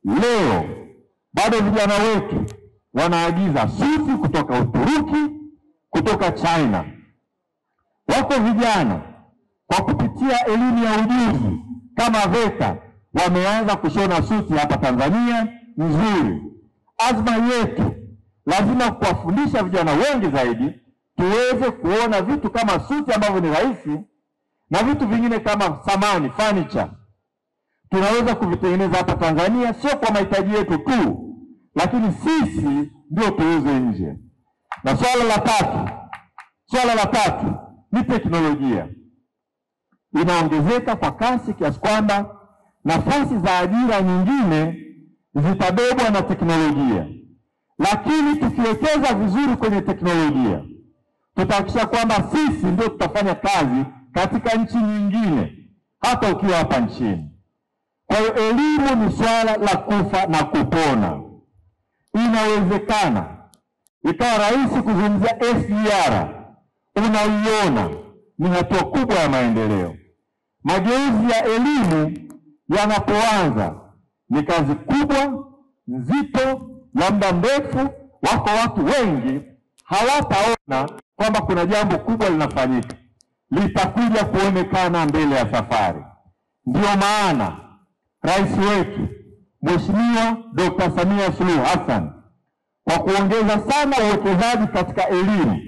Leo bado vijana wetu wanaagiza suti kutoka Uturuki, kutoka China. Wako vijana kwa kupitia elimu ya ujuzi kama VETA wameanza kushona suti hapa Tanzania nzuri. Azma yetu lazima kuwafundisha vijana wengi zaidi tuweze kuona vitu kama suti ambavyo ni rahisi na vitu vingine kama samani, furniture. Tunaweza kuvitengeneza hapa Tanzania, sio kwa mahitaji yetu tu, lakini sisi ndio tuuze nje. Na swala la tatu ni teknolojia. Inaongezeka kwa kasi kiasi kwamba nafasi za ajira nyingine zitabebwa na teknolojia. Lakini tukiwekeza vizuri kwenye teknolojia, tutahakikisha kwamba sisi ndio tutafanya kazi katika nchi nyingine hata ukiwa hapa nchini. Kwa hiyo elimu ni swala la kufa na kupona. Inawezekana ikawa rahisi kuzungumzia SGR, unaiona ni hatua kubwa ya maendeleo. Mageuzi ya elimu yanapoanza ni kazi kubwa, nzito, na muda mrefu. Wako watu wengi hawataona kwamba kuna jambo kubwa linafanyika, litakuja kuonekana mbele ya safari. Ndio maana Rais wetu Mheshimiwa Dr. Samia Suluhu Hassan, kwa kuongeza sana uwekezaji katika elimu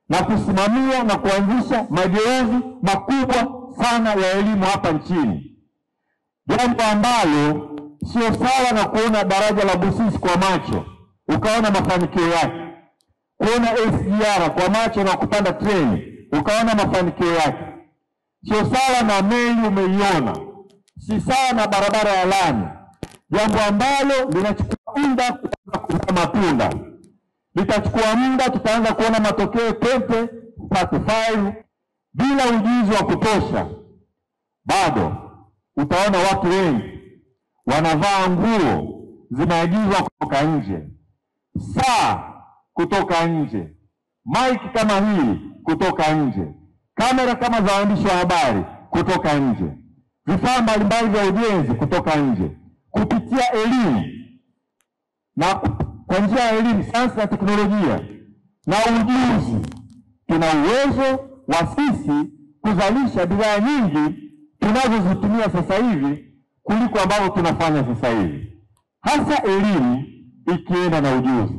na kusimamia na kuanzisha mageuzi makubwa sana ya elimu hapa nchini, jambo ambalo sio sawa na kuona daraja la Busisi kwa macho ukaona mafanikio yake, kuona SGR kwa macho na kupanda treni ukaona mafanikio yake. Sio sawa na meli umeiona, si sawa na barabara ya lami, jambo ambalo linachukua muda kuanza kuzaa matunda. Litachukua muda tutaanza kuona matokeo 2035. Bila ujuzi wa kutosha, bado utaona watu wengi wanavaa nguo zinaagizwa kutoka nje, saa kutoka nje, mic kama hii kutoka nje, kamera kama za waandishi wa habari kutoka nje, vifaa mbalimbali vya ujenzi kutoka nje. Kupitia elimu na kwa njia ya elimu, sayansi na teknolojia na ujuzi, tuna uwezo wa sisi kuzalisha bidhaa nyingi tunazozitumia sasa hivi kuliko ambavyo tunafanya sasa hivi, hasa elimu ikienda na ujuzi.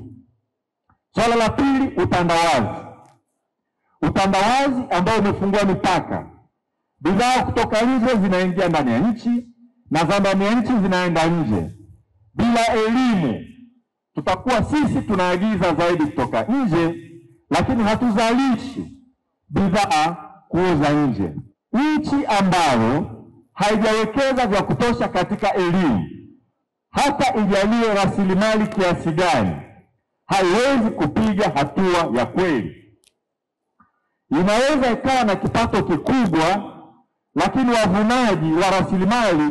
Swala la pili, utandawazi ambao umefungua mipaka. Bidhaa kutoka nje zinaingia ndani ya nchi na za ndani ya nchi zinaenda nje. Bila elimu tutakuwa sisi tunaagiza zaidi kutoka nje, lakini hatuzalishi bidhaa kuuza nje. Nchi ambayo haijawekeza vya kutosha katika elimu, hata ijalie rasilimali kiasi gani, haiwezi kupiga hatua ya kweli. Inaweza ikawa na kipato kikubwa, lakini wavunaji wa rasilimali